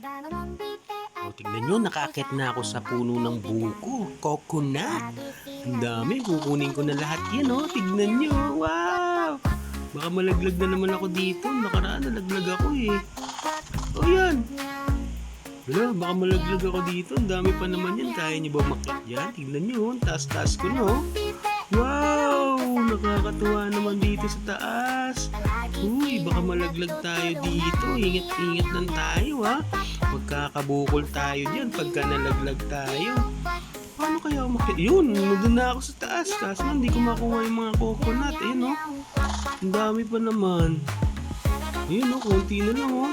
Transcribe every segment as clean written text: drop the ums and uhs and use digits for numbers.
O, tignan nyo, nakaakyat na ako sa puno ng buko. Coconut. Ang dami, kukunin ko na lahat yan, oh. Tignan nyo, wow! Baka malaglag na naman ako dito. Nakaraan, nalaglag ako eh. O, yan. Wala, baka malaglag ako dito. Ang dami pa naman yan. Kaya nyo ba umakyat yan? Tignan nyo, taas-taas ko, no? Wow! Nakakatuwa naman dito sa taas. Uy, baka malaglag tayo dito. Ingat-ingat lang tayo, ha? Magkakabukol tayo dyan pagka nalaglag tayo. Paano kaya umakyat? Yun, nandun na ako sa taas. Kaso hindi ko makuha yung mga coconut. Ayun, oh. Ang dami pa naman. Ayun, oh. Konti na lang, oh.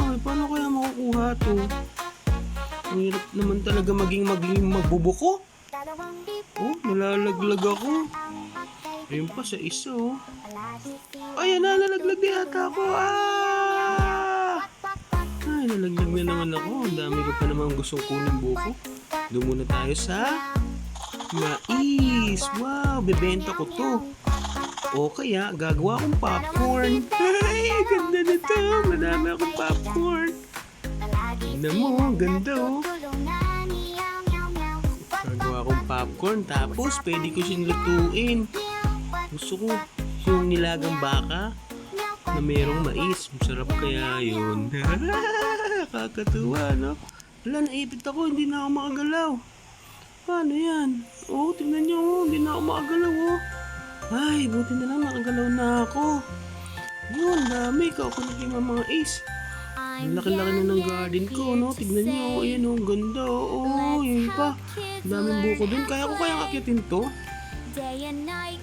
Ay, paano kaya makukuha to? Ang hirap naman talaga maging magbubuko. Oh, nalalaglag ako. Ayun pa sa isa, oh. Ay, nalalaglag na yata ako. Ah! Ay, nalaglag na naman ako. Ang dami ko pa naman gustong kunin buko. Doon muna tayo sa mais. Wow, bebenta ko to. O kaya, gagawa akong popcorn. Ay, ganda na to. Madami akong popcorn. Tignan mo, ganda, oh. Gagawa akong popcorn. Tapos, pwede ko siyang lutuin. Gusto ko yung nilagang baka na mayroong mais. Masarap kaya yun. Kakatuwa, no? Wala, naipit ako. Hindi na ako makagalaw. Paano yan? Oh, tingnan nyo. Oh, hindi na ako makagalaw, oh. Ay, buti na lang nakagalaw na ako. Yun, dami. Kakunin yung mga ace. Ang laki-laki na ng garden ko, no? Tignan nyo. Ayan, oh. Ganda, oh. Yun pa. Daming buko dun. Kaya ko kayang akitin to.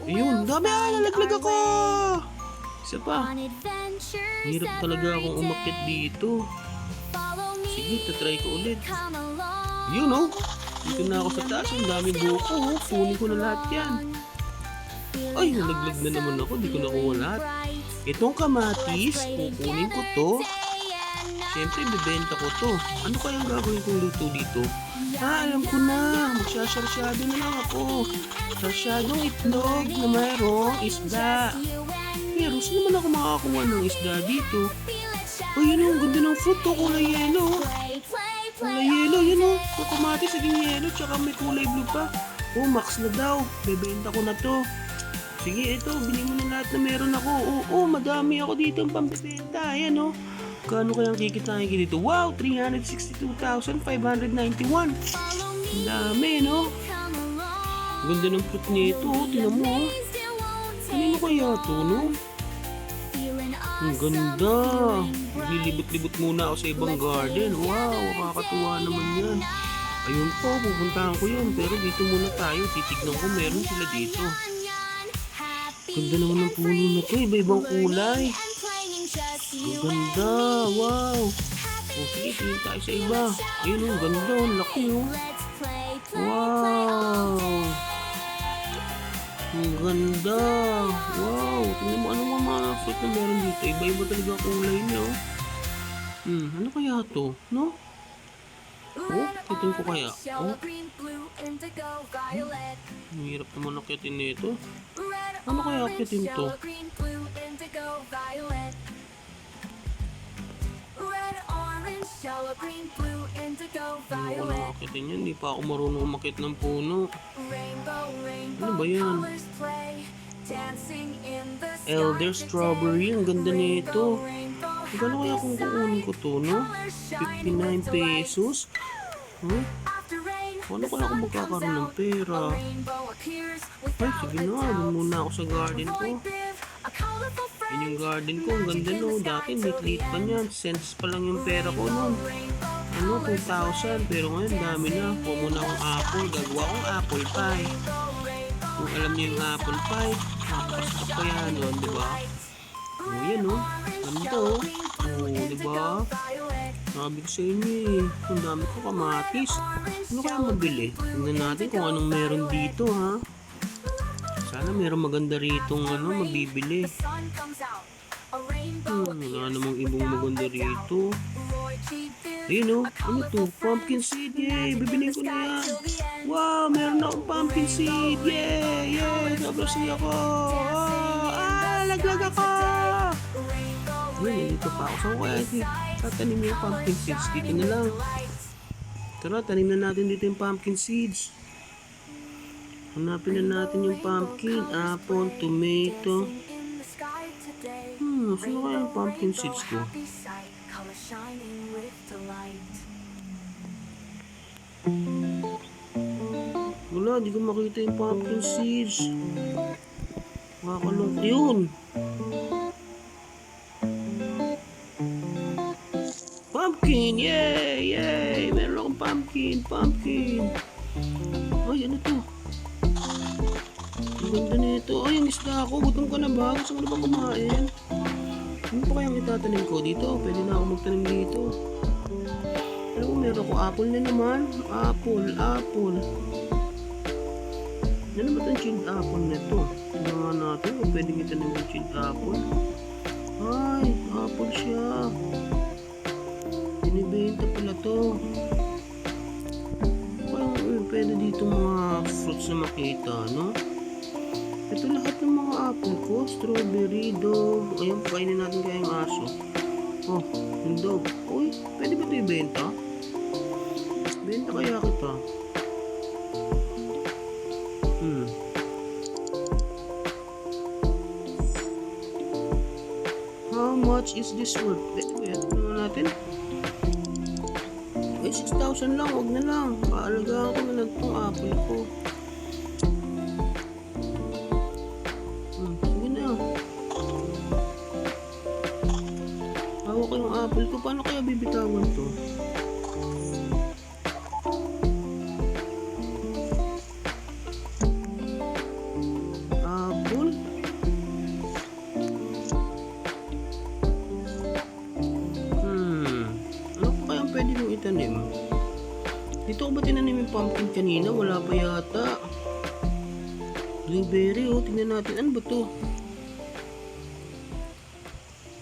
Ayun, dami. Nalaglag ako. Isa pa. Hirap talaga akong umakyat dito. Sige, tatry ko ulit. Yun, oh. Dito na ako sa taas. Ang daming buko, oh. Kunin ko na lahat yan. Ay, nalaglag na naman ako. Di ko nakuha lahat. Itong kamatis, kukunin ko to. Siyempre, bibenta ko to. Ano kayang gagawin kong luto dito? Alam ko na. Magsasarsyado na lang ako. Sarsyadong itlog na mayroong isda. Pero, saan naman ako makakakuha ng isda dito? Ay, yun, ang ganda ng fruit to. Kulay yellow. Kulay yellow, yun o. Yung kamatis, naging yellow. Tsaka may kulay blue pa. Oh, max na daw. Bebenta ko na to. Sige, ito, bili mo na lahat na meron ako. Oo, madami ako dito ang pampibenta. Ayan, oh. Kano kayang kikitain ko dito? Wow, 362,591. Ang dami, no? Ganda ng fruit nito, oh. Tingnan mo, oh. Kanino kaya to, no? Ang ganda. Lilibot-libot muna ako sa ibang garden. Wow, kakatuwa naman yan. Ayun po, pupuntahan ko yun. Pero dito muna tayo. Titignan ko, meron sila dito. Ganda naman ng puno na to. Iba-ibang kulay. Ang ganda. Wow. O sige, tingin tayo sa iba. Ayun, ang ganda. Ang laki, oh. Wow. Ang ganda. Wow. Tingnan mo, ano mga fruit na meron dito. Iba-iba talaga kulay niya, oh. Ano kaya to? No? Oh, titin ko kaya. Oh. Ang hirap naman nakitin nito. Ano kaya akitin to? Ano ko lang akitin yan? Hindi pa ako marunong umakit ng puno. Ano ba yan? Elder strawberry. Ang ganda nito. Gano'n kaya kung kukunin ko to, no? 59 pesos? Huh? Ano kaya kung magkakaroon ng pera? Ay, sige na. Doon muna ako sa garden ko. Yun yung garden ko. Ang ganda, no? Dati, lit-lit pa niyan. Cents pa lang yung pera ko noon. Ano, 2,000. Pero ngayon, dami na. Kuha muna akong apple. Gagawa akong apple pie. Kung alam niyo yung apple pie, napakasarap pa yan, no? Diba? O, yan, no? Ganda, oh. O, diba? Sabi ko sa inyo, eh. Ang dami ko kamatis. Ano kaya mabili? Tingnan natin kung anong meron dito, ha? Sana meron maganda ritong, mabibili. Wala namang ibang maganda rito. Ayun, oh. Ano to? Pumpkin seed, yay! Bibilin ko na yan. Wow, meron akong pumpkin seed. Yay! Yay! Sobrang siya ko. Laglag ako! Yun, dito pa ako. Saan ko kaya tatanim yung pumpkin seeds? Dito na lang. Tara, tanim na natin dito yung pumpkin seeds. Hanapin na natin yung pumpkin, apple, tomato. Sino kaya yung pumpkin seeds ko? Wala, di ko makita yung pumpkin seeds. Makakalong yun. Pumpkin! Yay! Yay! Meron akong pumpkin! Ay, ano to? Ang ganda nito. Ay, ang isda ako. Gutom ka na ba? Gusto mo na ba kumain? Ano pa kayang itatanim ko dito? Pwede na ako magtanim dito. Ano kung meron ko? Apple na naman. Apple. Ano ba itong chilled apple na ito? Tingnan natin kung pwede itanim yung chilled apple. Ay, apple siya. Binibenta pala to. Parang pwede dito mga fruits na makita, no? Ito lahat ng mga apple ko. Strawberry, dog. Ayun, pakainin natin kaya yung aso. Oh, yung dog. Uy, pwede ba ito ibenta? Benta kaya kita. How much is this worth? Pwede ba yan? Tignan natin. Ay, 6,000 lang. Huwag na lang. Paalagaan ko na lang itong apple ko. Sige na. Hawak ko yung apple ko. Paano kaya bibitawan to? Apple? Ano ko kaya pwede nung itanim? Dito ko ba tinanim yung pumpkin kanina? Wala pa yata. Blueberry, oh. Tingnan natin. Ano ba to?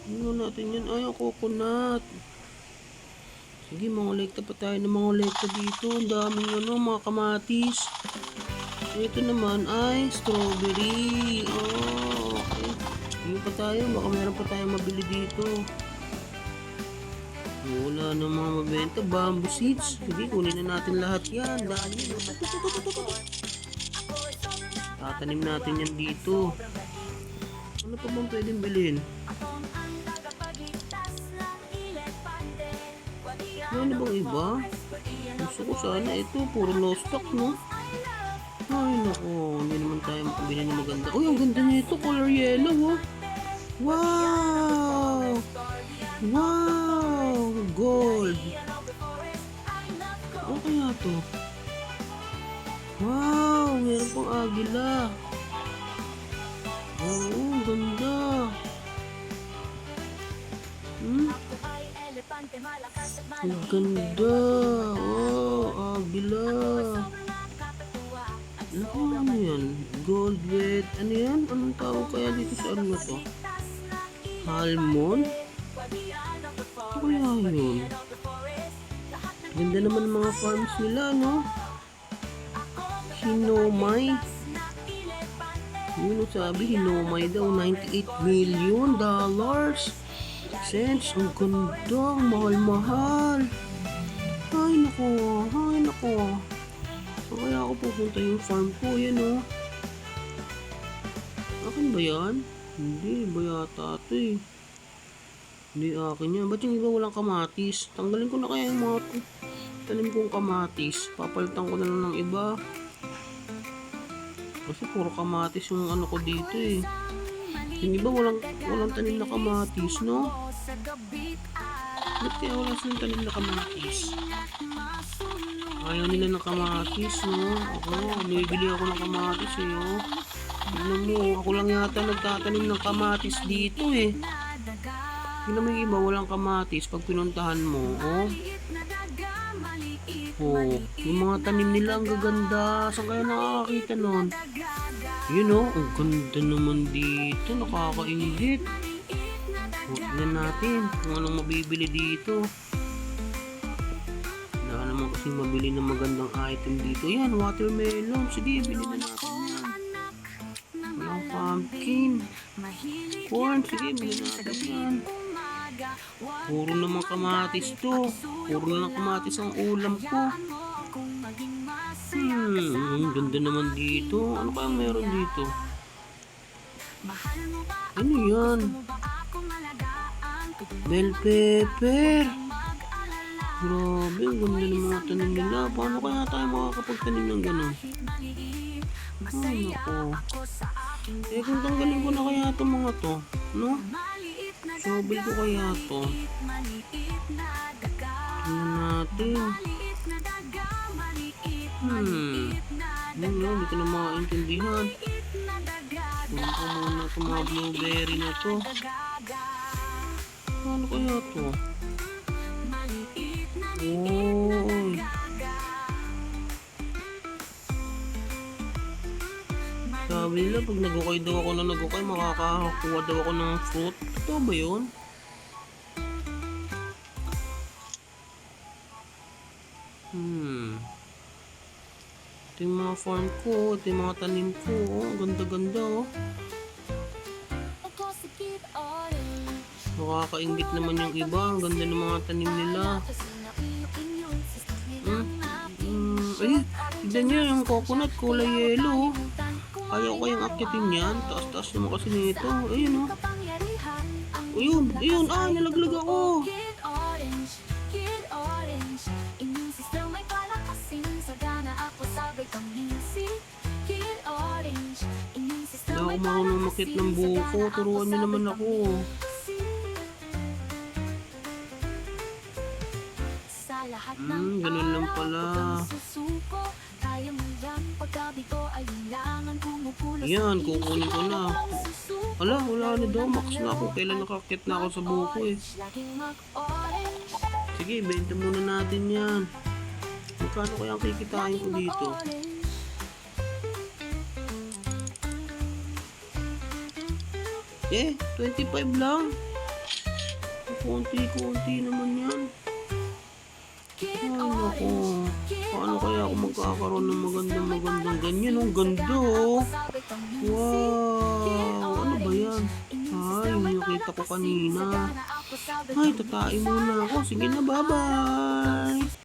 Tingnan natin yan. Ay, coconut. Sige, mangolekta pa tayo ng mangolekta dito. Ang daming mga kamatis. Ito naman ay strawberry. Oh, okay. Tingnan pa tayo. Baka meron pa tayong mabili dito. Wala na mga mabenta. Bamboo seeds. Sige, kunin na natin lahat yan. Dami. Tatanim natin yan dito. Ano pa bang pwedeng bilhin? Ano bang iba? Gusto ko sana ito. Puro no stock, no? Ay, nako. Hindi naman tayo makabili ng maganda. Uy, ang ganda nito. Color yellow, oh. Wow! Wow! Gold! Ano kaya to? Wow! Meron pang agila. Oo, ganda. Ang ganda. Oh, agila. Ano yan? Gold with, ano yan? Anong tawag kaya dito sa ano to? Almond? Ano kaya yun? Ganda naman ng mga farms nila, no? Hinomay. Yun ang sabi, Hinomay daw, $98 million. Cents. Ang ganda, mahal-mahal. Ay, nako. Kaya ako pupunta yung farm ko, yan, oh. Akin ba yan? Hindi, ba yata ito, eh. Hindi akin yan. Ba't yung iba walang kamatis? Tanggalin ko na kaya yung mga tanim kong kamatis. Papalitan ko na lang ng iba. Kasi puro kamatis yung ano ko dito, eh. Yung iba walang tanim na kamatis, no? Ba't kaya wala silang tanim na kamatis? Ayaw nila ng kamatis, no? Ako, bibili ako ng kamatis, eh, oh. Tignan mo, ako lang yata nagtatanim ng kamatis dito, eh. Tignan mo yung iba, walang kamatis pag pinuntahan mo, oh. Oh, yung mga tanim nila ang gaganda. Saan kaya nakakakita nun? Yun, oh, ang ganda naman dito. Nakakaingit. Tignan natin kung anong mabibili dito. Wala naman kasing mabili ng magandang item dito. Yan, watermelon. Sige, bilhin na natin yan. Walang pumpkin. Corn, sige, bilhin natin yan. Puro naman kamatis to. Puro na lang kamatis ang ulam ko. Ang ganda naman dito. Ano kaya meron dito? Ano yan? Bell pepper. Grabe, ang ganda ng mga tanim nila. Paano kaya tayo makakapagtanim ng gano'n? Ay, nako. Kung tanggalin ko na kaya itong mga to, no? Shovel ko kaya to. Tingnan natin. Hindi ko na makaintindihan. Tingnan ko muna itong mga blueberry na to. Paano kaya to? Oh. Sabi nila pag nagukay daw ako na nagukay, makakakuha daw ako ng fruit. Totoo ba yun? Ito yung mga farm ko, ito yung mga tanim ko. Oh, ganda-ganda oh. Nakakaingit naman yung iba. Ang ganda ng mga tanim nila. Ay, tignan nyo yung coconut, kulay yellow. Ayaw ko kayang akyatin yan. Taas-taas naman kasi nito. Ayun o. Ayun, ayun. Nalaglag ako. Hindi ako marunong makit ng buko. Turuan nyo naman ako. Ganun lang pala. Yan, kukunin ko na. Wala na daw. Max na ako. Kailan nakakit na ako sa buko eh. Sige, benta muna natin yan. Magkano kaya ang kikitain ko dito? Eh, 25 lang. Konti-konti naman yan. Ay, naku. Paano kaya ako magkakaroon ng magandang ganyan? Ang ganda, oh. Wow. Ano ba yan? Ay, nakita ko kanina. Ay, tatain muna ako. Sige na, bye-bye.